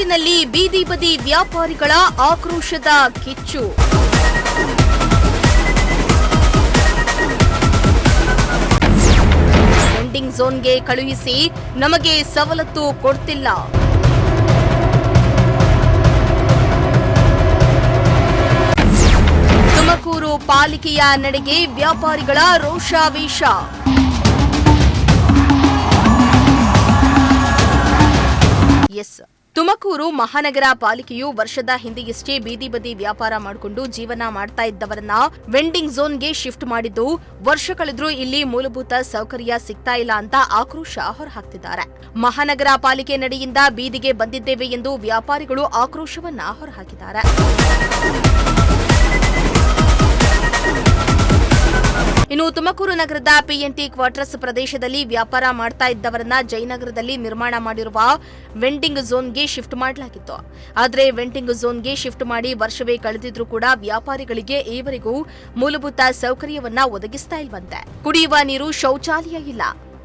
ತುಮಕೂರಿನಲ್ಲಿ ಬೀದಿ ಬದಿ ವ್ಯಾಪಾರಿಗಳ ಆಕ್ರೋಶದ ಕಿಚ್ಚು. ವೆಂಡಿಂಗ್ ಝೋನ್ಗೆ ಕಳುಹಿಸಿ ನಮಗೆ ಸವಲತ್ತು ಕೊಡ್ತಿಲ್ಲ. ತುಮಕೂರು ಪಾಲಿಕೆಯ ನಡೆಗೆ ವ್ಯಾಪಾರಿಗಳ ರೋಷಾವೇಶ. ತುಮಕೂರು ಮಹಾನಗರ ಪಾಲಿಕೆಯು ವರ್ಷದ ಹಿಂದೆಯಷ್ಟೇ ಬೀದಿ ಬದಿ ವ್ಯಾಪಾರ ಮಾಡಿಕೊಂಡು ಜೀವನ ಮಾಡ್ತಾ ಇದ್ದವರನ್ನ ವೆಂಡಿಂಗ್ ಝೋನ್ಗೆ ಶಿಫ್ಟ್ ಮಾಡಿದ್ದು, ವರ್ಷ ಕಳೆದ್ರೂ ಇಲ್ಲಿ ಮೂಲಭೂತ ಸೌಕರ್ಯ ಸಿಗ್ತಾ ಇಲ್ಲ ಅಂತ ಆಕ್ರೋಶ ಹೊರಹಾಕ್ತಿದ್ದಾರೆ. ಮಹಾನಗರ ಪಾಲಿಕೆ ನಡೆಯಿಂದ ಬೀದಿಗೆ ಬಂದಿದ್ದೇವೆ ಎಂದು ವ್ಯಾಪಾರಿಗಳು ಆಕ್ರೋಶವನ್ನ ಹೊರಹಾಕಿದ್ದಾರೆ. ಇನ್ನು ತುಮಕೂರು ನಗರದ ಪಿಎನ್ಟಿ ಕ್ವಾರ್ಟರ್ಸ್ ಪ್ರದೇಶದಲ್ಲಿ ವ್ಯಾಪಾರ ಮಾಡ್ತಾ ಇದ್ದವರನ್ನ ಜಯನಗರದಲ್ಲಿ ನಿರ್ಮಾಣ ಮಾಡಿರುವ ವೆಂಡಿಂಗ್ ಝೋನ್ಗೆ ಶಿಫ್ಟ್ ಮಾಡಲಾಗಿತ್ತು. ಆದರೆ ವೆಂಡಿಂಗ್ ಝೋನ್ಗೆ ಶಿಫ್ಟ್ ಮಾಡಿ ವರ್ಷವೇ ಕಳೆದಿದ್ರೂ ಕೂಡ ವ್ಯಾಪಾರಿಗಳಿಗೆ ಈವರೆಗೂ ಮೂಲಭೂತ ಸೌಕರ್ಯವನ್ನ ಒದಗಿಸ್ತಾ ಇಲ್ವಂತೆ. ಕುಡಿಯುವ ನೀರು, ಶೌಚಾಲಯ ಇಲ್ಲ.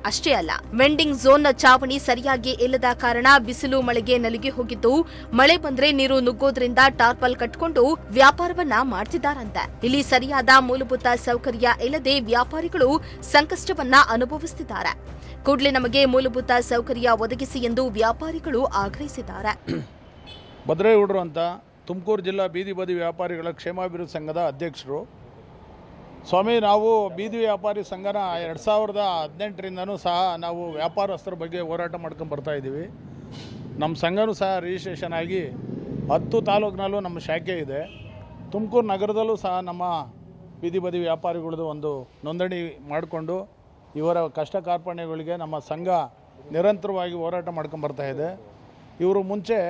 ಅಷ್ಟೇ ಅಲ್ಲ, ವೆಂಡಿಂಗ್ ಝೋನ್ ಚಾವಣಿ ಸರಿಯಾಗಿ ಇಲ್ಲದ ಕಾರಣ ಬಿಸಿಲು ಮಳೆಗೆ ನಲುಗಿ ಹೋಗಿದ್ದು, ಮಳೆ ಬಂದ್ರೆ ನೀರು ನುಗ್ಗೋದ್ರಿಂದ ಟಾರ್ಪಲ್ ಕಟ್ಕೊಂಡು ವ್ಯಾಪಾರವನ್ನ ಮಾಡ್ತಿದ್ದಾರಂತೆ. ಇಲ್ಲಿ ಸರಿಯಾದ ಮೂಲಭೂತ ಸೌಕರ್ಯ ಇಲ್ಲದೆ ವ್ಯಾಪಾರಿಗಳು ಸಂಕಷ್ಟವನ್ನ ಅನುಭವಿಸುತ್ತಿದ್ದಾರೆ. ಕೂಡಲೇ ನಮಗೆ ಮೂಲಭೂತ ಸೌಕರ್ಯ ಒದಗಿಸಿ ಎಂದು ವ್ಯಾಪಾರಿಗಳು ಆಗ್ರಹಿಸಿದ್ದಾರೆ. ಭದ್ರೇಗೌಡರು ಅಂತ ತುಮಕೂರು ಜಿಲ್ಲಾ ಬೀದಿ ಬದಿ ವ್ಯಾಪಾರಿಗಳ ಕ್ಷೇಮಾಭಿವೃದ್ಧಿ ಸಂಘದ ಅಧ್ಯಕ್ಷರು. ಸ್ವಾಮಿ, ನಾವು ಬೀದಿ ವ್ಯಾಪಾರಿ ಸಂಘನ 2018ರಿಂದನೂ ಸಹ ನಾವು ವ್ಯಾಪಾರಸ್ಥರ ಬಗ್ಗೆ ಹೋರಾಟ ಮಾಡ್ಕೊಂಡು ಬರ್ತಾ ಇದ್ದೀವಿ. ನಮ್ಮ ಸಂಘನೂ ಸಹ ರಿಜಿಸ್ಟ್ರೇಷನ್ ಆಗಿ 10 ತಾಲೂಕಿನಲ್ಲೂ ನಮ್ಮ ಶಾಖೆ ಇದೆ. ತುಮಕೂರು ನಗರದಲ್ಲೂ ಸಹ ನಮ್ಮ ಬೀದಿ ಬದಿ ವ್ಯಾಪಾರಿಗಳದ್ದು ಒಂದು ನೋಂದಣಿ ಮಾಡಿಕೊಂಡು ಇವರ ಕಷ್ಟ ಕಾರ್ಪಣ್ಯಗಳಿಗೆ ನಮ್ಮ ಸಂಘ ನಿರಂತರವಾಗಿ ಹೋರಾಟ ಮಾಡ್ಕೊಂಡು ಬರ್ತಾ ಇದೆ. ಇವರು ಮುಂಚೆ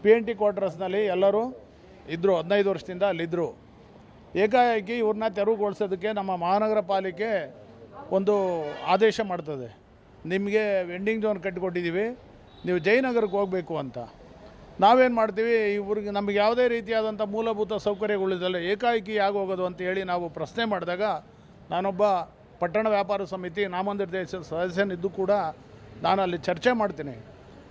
PNT ಕ್ವಾರ್ಟರ್ಸ್ನಲ್ಲಿ ಎಲ್ಲರೂ ಇದ್ದರು, 15 ವರ್ಷದಿಂದ ಅಲ್ಲಿದ್ದರು. ಏಕಾಏಕಿ ಇವ್ರನ್ನ ತೆರವುಗೊಳಿಸೋದಕ್ಕೆ ನಮ್ಮ ಮಹಾನಗರ ಪಾಲಿಕೆ ಒಂದು ಆದೇಶ ಮಾಡ್ತದೆ, ನಿಮಗೆ ವೆಂಡಿಂಗ್ ಝೋನ್ ಕಟ್ಟಿಕೊಟ್ಟಿದ್ದೀವಿ, ನೀವು ಜಯನಗರಕ್ಕೆ ಹೋಗಬೇಕು ಅಂತ. ನಾವೇನು ಮಾಡ್ತೀವಿ, ಇವ್ರಿಗೆ ನಮಗೆ ಯಾವುದೇ ರೀತಿಯಾದಂಥ ಮೂಲಭೂತ ಸೌಕರ್ಯಗಳಿದಲ್ಲ, ಏಕಾಏಕಿ ಆಗೋಗೋದು ಅಂತ ಹೇಳಿ ನಾವು ಪ್ರಶ್ನೆ ಮಾಡಿದಾಗ, ನಾನೊಬ್ಬ ಪಟ್ಟಣ ವ್ಯಾಪಾರ ಸಮಿತಿ ನಾಮನಿರ್ದೇಶ ಸದಸ್ಯನಿದ್ದು ಕೂಡ ನಾನು ಅಲ್ಲಿ ಚರ್ಚೆ ಮಾಡ್ತೀನಿ.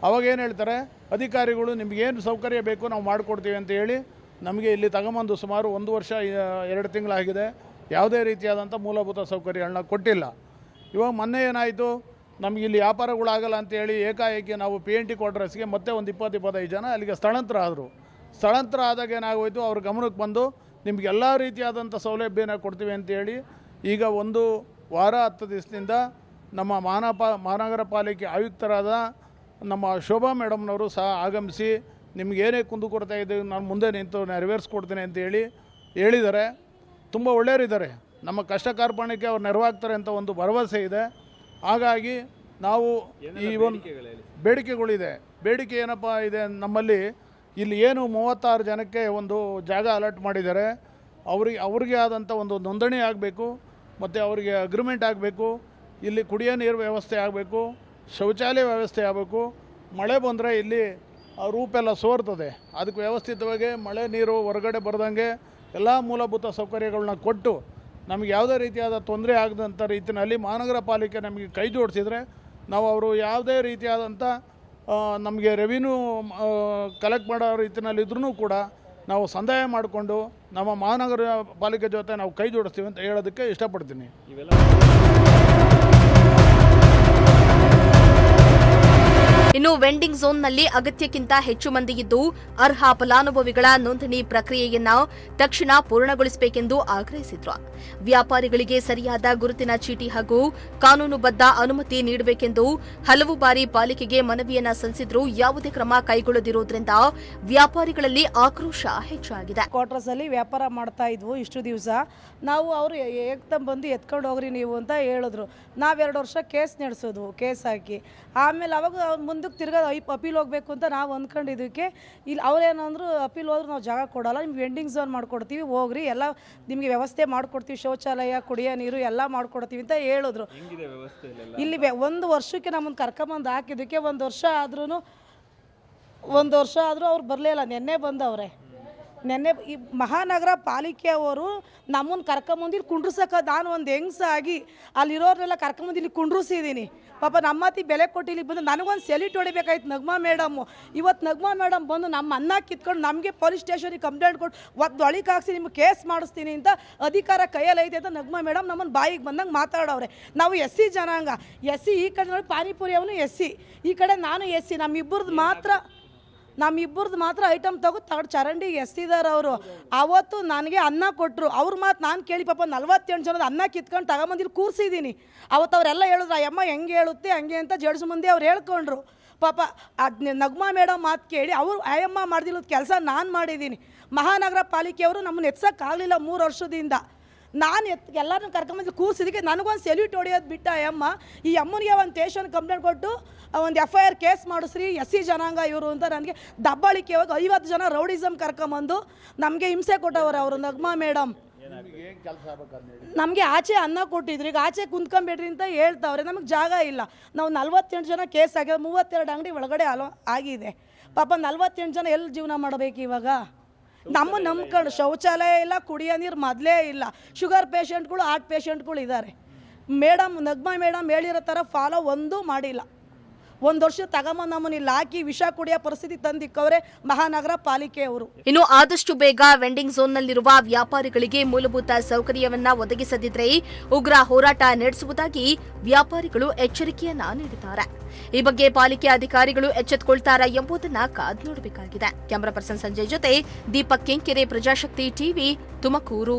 ಅವಾಗೇನು ಹೇಳ್ತಾರೆ, ಅಧಿಕಾರಿಗಳು ನಿಮಗೇನು ಸೌಕರ್ಯ ಬೇಕು ನಾವು ಮಾಡಿಕೊಡ್ತೀವಿ ಅಂತ ಹೇಳಿ ನಮಗೆ ಇಲ್ಲಿ ತಗೊಂಬಂದು ಸುಮಾರು 1 ವರ್ಷ 2 ತಿಂಗಳಾಗಿದೆ. ಯಾವುದೇ ರೀತಿಯಾದಂಥ ಮೂಲಭೂತ ಸೌಕರ್ಯಗಳನ್ನ ಕೊಟ್ಟಿಲ್ಲ. ಇವಾಗ ಮೊನ್ನೆ ಏನಾಯಿತು, ನಮಗೆ ಇಲ್ಲಿ ವ್ಯಾಪಾರಗಳಾಗಲ್ಲ ಅಂತೇಳಿ ಏಕಾಏಕಿ ನಾವು PNT ಕ್ವಾರ್ಟರ್ಸ್ಗೆ ಮತ್ತೆ ಒಂದು 20-25 ಜನ ಅಲ್ಲಿಗೆ ಸ್ಥಳಾಂತರ ಆದರು. ಸ್ಥಳಾಂತರ ಆದಾಗ ಏನಾಗೋಯಿತು, ಅವ್ರ ಗಮನಕ್ಕೆ ಬಂದು ನಿಮ್ಗೆ ಎಲ್ಲ ರೀತಿಯಾದಂಥ ಸೌಲಭ್ಯನ ಕೊಡ್ತೀವಿ ಅಂತೇಳಿ ಈಗ 1 ವಾರ 10 ದಿವಸದಿಂದ ನಮ್ಮ ಮಹಾನಗರ ಪಾಲಿಕೆ ಆಯುಕ್ತರಾದ ನಮ್ಮ ಶೋಭಾ ಮೇಡಮ್ನವರು ಸಹ ಆಗಮಿಸಿ ನಿಮಗೇನೇ ಕುಂದುಕೊರತೆ ಇದೆ ನಾನು ಮುಂದೆ ನಿಂತು ನೆರವೇರಿಸ್ಕೊಡ್ತೀನಿ ಅಂತೇಳಿ ಹೇಳಿದ್ದಾರೆ. ತುಂಬ ಒಳ್ಳೆಯವರಿದ್ದಾರೆ, ನಮ್ಮ ಕಷ್ಟ ಕಾರ್ಪಣ್ಯಕ್ಕೆ ಅವ್ರು ನೆರವಾಗ್ತಾರೆ ಅಂತ ಒಂದು ಭರವಸೆ ಇದೆ. ಹಾಗಾಗಿ ನಾವು ಈ ಒಂದು ಬೇಡಿಕೆಗಳಿದೆ. ಬೇಡಿಕೆ ಏನಪ್ಪ ಇದೆ, ನಮ್ಮಲ್ಲಿ ಇಲ್ಲಿ ಏನು 36 ಜನಕ್ಕೆ ಒಂದು ಜಾಗ ಅಲಾಟ್ ಮಾಡಿದ್ದಾರೆ. ಅವ್ರಿಗೆ ಆದಂಥ ಒಂದು ನೋಂದಣಿ ಆಗಬೇಕು, ಮತ್ತು ಅವರಿಗೆ ಅಗ್ರಿಮೆಂಟ್ ಆಗಬೇಕು, ಇಲ್ಲಿ ಕುಡಿಯೋ ನೀರು ವ್ಯವಸ್ಥೆ ಆಗಬೇಕು, ಶೌಚಾಲಯ ವ್ಯವಸ್ಥೆ ಆಗಬೇಕು. ಮಳೆ ಬಂದರೆ ಇಲ್ಲಿ ಆ ರೂಪೆಲ್ಲ ಸೋರ್ತದೆ, ಅದಕ್ಕೆ ವ್ಯವಸ್ಥಿತವಾಗಿ ಮಳೆ ನೀರು ಹೊರಗಡೆ ಬರ್ದಂಗೆ ಎಲ್ಲ ಮೂಲಭೂತ ಸೌಕರ್ಯಗಳನ್ನ ಕೊಟ್ಟು ನಮಗೆ ಯಾವುದೇ ರೀತಿಯಾದ ತೊಂದರೆ ಆಗದಂಥ ರೀತಿಯಲ್ಲಿ ಮಹಾನಗರ ಪಾಲಿಕೆ ನಮಗೆ ಕೈ ಜೋಡಿಸಿದರೆ ನಾವು ಅವರು ಯಾವುದೇ ರೀತಿಯಾದಂಥ ನಮಗೆ ರೆವಿನ್ಯೂ ಕಲೆಕ್ಟ್ ಮಾಡೋ ರೀತಿಯಲ್ಲಿ ಇದ್ರೂ ಕೂಡ ನಾವು ಸಂದಾಯ ಮಾಡಿಕೊಂಡು ನಮ್ಮ ಮಹಾನಗರ ಪಾಲಿಕೆ ಜೊತೆ ನಾವು ಕೈ ಜೋಡಿಸ್ತೀವಿ ಅಂತ ಹೇಳೋದಕ್ಕೆ ಇಷ್ಟಪಡ್ತೀನಿ. ಇನ್ನು ವೆಂಡಿಂಗ್ ಝೋನ್ನಲ್ಲಿ ಅಗತ್ಯಕ್ಕಿಂತ ಹೆಚ್ಚು ಮಂದಿ ಇದ್ದು ಅರ್ಹ ಫಲಾನುಭವಿಗಳ ನೋಂದಣಿ ಪ್ರಕ್ರಿಯೆಯನ್ನ ತಕ್ಷಣ ಪೂರ್ಣಗೊಳಿಸಬೇಕೆಂದು ಆಗ್ರಹಿಸಿದ್ರು. ವ್ಯಾಪಾರಿಗಳಿಗೆ ಸರಿಯಾದ ಗುರುತಿನ ಚೀಟಿ ಹಾಗೂ ಕಾನೂನುಬದ್ಧ ಅನುಮತಿ ನೀಡಬೇಕೆಂದು ಹಲವು ಬಾರಿ ಪಾಲಿಕೆಗೆ ಮನವಿಯನ್ನ ಸಲ್ಲಿಸಿದ್ರು. ಯಾವುದೇ ಕ್ರಮ ಕೈಗೊಳ್ಳದಿರುವುದರಿಂದ ವ್ಯಾಪಾರಿಗಳಲ್ಲಿ ಆಕ್ರೋಶ ಹೆಚ್ಚಾಗಿದೆ. ಕ್ವಾರ್ಟರ್ಸ್ ಅಲ್ಲಿ ವ್ಯಾಪಾರ ಮಾಡ್ತಾ ಇದ್ವು ಇಷ್ಟು ದಿವಸ. ನಾವು ಅವರು ಏಕ್ದಮ್ ಬಂದು ಎತ್ಕೊಂಡು ಹೋಗ್ರಿ ನೀವು ಅಂತ ಹೇಳಿದ್ರು. ನಾವು 2 ವರ್ಷ ಕೇಸ್ ನಡೆಸೋದು, ಕೇಸ್ ಹಾಕಿ ಆಮೇಲೆ ಅವಾಗ ಮುಂದಕ್ಕೆ ತಿರ್ಗಾ ಅಪೀಲ್ ಹೋಗಬೇಕು ಅಂತ ನಾವು ಅಂದ್ಕೊಂಡಿದ್ದಕ್ಕೆ ಇಲ್ಲಿ ಅವ್ರೇನಂದ್ರು ಅಪೀಲ್ ಹೋದ್ರೆ ನಾವು ಜಾಗ ಕೊಡಲ್ಲ, ನಿಮ್ಗೆ ವೆಂಡಿಂಗ್ ಝೋನ್ ಮಾಡ್ಕೊಡ್ತೀವಿ, ಹೋಗ್ರಿ ಎಲ್ಲ ನಿಮಗೆ ವ್ಯವಸ್ಥೆ ಮಾಡ್ಕೊಡ್ತೀವಿ, ಶೌಚಾಲಯ ಕುಡಿಯೋ ನೀರು ಎಲ್ಲ ಮಾಡ್ಕೊಡ್ತೀವಿ ಅಂತ ಹೇಳಿದ್ರು. ಇಲ್ಲಿ 1 ವರ್ಷಕ್ಕೆ ನಮ್ಮನ್ನು ಕರ್ಕೊಂಬಂದು ಹಾಕಿದ್ದಕ್ಕೆ 1 ವರ್ಷ ಆದ್ರೂ ಅವ್ರು ಬರಲಿಲ್ಲ. ನೆನ್ನೆ ಬಂದವ್ರೆ, ನೆನ್ನೆ ಈ ಮಹಾನಗರ ಪಾಲಿಕೆಯವರು ನಮ್ಮನ್ನು ಕರ್ಕೊಂಬಂದು ಇಲ್ಲಿ ಕುಂಡ್ರಸಕ್ಕೆ ನಾನು ಒಂದು ಹೆಂಗ್ಸಾಗಿ ಅಲ್ಲಿರೋರ್ನೆಲ್ಲ ಕರ್ಕೊಂಬಂದು ಇಲ್ಲಿ ಕುಂಡ್ರಿಸಿದ್ದೀನಿ. ಪಾಪ ನಮ್ಮ ಮಾತಿ ಬೆಲೆ ಕೊಟ್ಟು ಇಲ್ಲಿ ಬಂದು ನನಗೊಂದು ಸೆಲ್ಯೂಟ್ ಹೊಡಿಬೇಕಾಯ್ತು ನಗ್ಮಾ ಮೇಡಮ್ಮು. ಇವತ್ತು ನಗ್ಮಾ ಮೇಡಮ್ ಬಂದು ನಮ್ಮ ಅನ್ನ ಕಿತ್ಕೊಂಡು ನಮಗೆ ಪೊಲೀಸ್ ಸ್ಟೇಷನಿಗೆ ಕಂಪ್ಲೇಂಟ್ ಕೊಟ್ಟು ಒಳಗೆ ಹಾಕ್ಸಿ ನಿಮ್ಗೆ ಕೇಸ್ ಮಾಡಿಸ್ತೀನಿ ಅಂತ ಅಧಿಕಾರ ಕೈಯಲ್ಲಿ ಐತೆ ಅಂತ ನಗ್ಮಾ ಮೇಡಮ್ ನಮ್ಮನ್ನು ಬಾಯಿಗೆ ಬಂದಂಗೆ ಮಾತಾಡೋರೆ. ನಾವು SC ಜನಾಂಗ, SC ಈ ಕಡೆ ನೋಡಿ ಪಾನಿಪುರಿ ಅವನು SC, ಈ ಕಡೆ ನಾನು SC. ನಮ್ಮಿಬ್ಬರದ್ದು ಮಾತ್ರ ಐಟಮ್ ತಗೊಂಡು ಚರಂಡಿಗೆ ಎಸ್ತಿದ್ದಾರೆ ಅವರು. ಅವತ್ತು ನನಗೆ ಅನ್ನ ಕೊಟ್ಟರು. ಅವ್ರ ಮಾತು ನಾನು ಕೇಳಿ ಪಾಪ 48 ಜನದ ಅನ್ನ ಕಿತ್ಕೊಂಡು ತಗೊಂಬಂದಿಲ್ಲಿ ಕೂರಿಸಿದ್ದೀನಿ. ಅವತ್ತು ಅವರೆಲ್ಲ ಹೇಳಿದ್ರು ಆ ಅಮ್ಮ ಹೆಂಗೆ ಹೇಳುತ್ತೆ ಹಂಗೆ ಅಂತ ಜಡ್ಸು ಮುಂದೆ ಅವ್ರು ಹೇಳ್ಕೊಂಡ್ರು. ಪಾಪ ಅದು ನಗ್ಮಾ ಮೇಡಮ್ ಮಾತು ಕೇಳಿ ಅವರು ಆಯಮ್ಮ ಮಾಡ್ದಿಲ್ಲದ ಕೆಲಸ ನಾನು ಮಾಡಿದ್ದೀನಿ. ಮಹಾನಗರ ಪಾಲಿಕೆಯವರು ನಮ್ಮನ್ನು ಎತ್ಸೋಕ್ಕಾಗಲಿಲ್ಲ 3 ವರ್ಷದಿಂದ. ನಾನು ಎಲ್ಲರನ್ನೂ ಕರ್ಕೊಂಬಂದು ಕೂರಿಸಿದಕ್ಕೆ ನನಗೊಂದು ಸೆಲ್ಯೂಟ್ ಹೊಡೆಯೋದು ಬಿಟ್ಟ ಅಮ್ಮ. ಈ ಅಮ್ಮನಿಗೆ ಒಂದು ಸ್ಟೇಷನ್ ಕಂಪ್ಲೇಂಟ್ ಕೊಟ್ಟು ಒಂದು FIR ಕೇಸ್ ಮಾಡಿಸ್ರಿ, SC ಜನಾಂಗ ಇವರು ಅಂತ ನನಗೆ ದಬ್ಬಾಳಿಕೆ ಹೋಗಿ 50 ಜನ ರೌಡಿಸಮ್ ಕರ್ಕೊಂಬಂದು ನಮಗೆ ಹಿಂಸೆ ಕೊಟ್ಟವರು ಅವರು ನಗ್ಮಾ ಮೇಡಮ್. ನಮಗೆ ಆಚೆ ಅನ್ನ ಕೊಟ್ಟಿದ್ರು, ಈಗ ಆಚೆ ಕುಂತ್ಕೊಂಬೇಡ್ರಿ ಅಂತ ಹೇಳ್ತಾವ್ರೆ. ನಮಗೆ ಜಾಗ ಇಲ್ಲ. ನಾವು 48 ಜನ ಕೇಸ್ ಆಗಿದೆ, 32 ಅಂಗಡಿ ಒಳಗಡೆ ಆಗಿದೆ. ಪಾಪ 48 ಜನ ಎಲ್ಲಿ ಜೀವನ ಮಾಡಬೇಕು ಇವಾಗ? ನಮ್ಮ ನಂಬ್ಕೊಂಡು ಶೌಚಾಲಯ ಇಲ್ಲ, ಕುಡಿಯೋ ನೀರು ಮೊದಲೇ ಇಲ್ಲ. ಶುಗರ್ ಪೇಷಂಟ್ಗಳು, ಹಾರ್ಟ್ ಪೇಷಂಟ್ಗಳು ಇದ್ದಾರೆ. ಮೇಡಮ್ ನಗ್ಮಾ ಮೇಡಮ್ ಹೇಳಿರೋ ಥರ ಫಾಲೋ ಒಂದೂ ಮಾಡಿಲ್ಲ. 1 ವರ್ಷ ತಗೊಂಬಂದು ನಮ್ಮನ್ನು ಇಲ್ಲಿ ಹಾಕಿ ವಿಷ ಕುಡಿಯೋ ಪರಿಸ್ಥಿತಿ ತಂದಿಕ್ಕವ್ರೆ ಮಹಾನಗರ ಪಾಲಿಕೆಯವರು. ಇನ್ನು ಆದಷ್ಟು ಬೇಗ ವೆಂಡಿಂಗ್ ಝೋನ್ನಲ್ಲಿರುವ ವ್ಯಾಪಾರಿಗಳಿಗೆ ಮೂಲಭೂತ ಸೌಕರ್ಯವನ್ನ ಒದಗಿಸದಿದ್ರೆ ಉಗ್ರ ಹೋರಾಟ ನಡೆಸುವುದಾಗಿ ವ್ಯಾಪಾರಿಗಳು ಎಚ್ಚರಿಕೆಯನ್ನ ನೀಡಿದ್ದಾರೆ. ಈ ಬಗ್ಗೆ ಪಾಲಿಕೆ ಅಧಿಕಾರಿಗಳು ಎಚ್ಚೆತ್ತುಕೊಳ್ತಾರಾ ಎಂಬುದನ್ನ ಕಾದು ನೋಡಬೇಕಾಗಿದೆ. ಕ್ಯಾಮರಾ ಪರ್ಸನ್ ಸಂಜಯ್ ಜೊತೆ ದೀಪಕ್ ಕೆಂಕೆರೆ, ಪ್ರಜಾಶಕ್ತಿ ಟಿವಿ, ತುಮಕೂರು.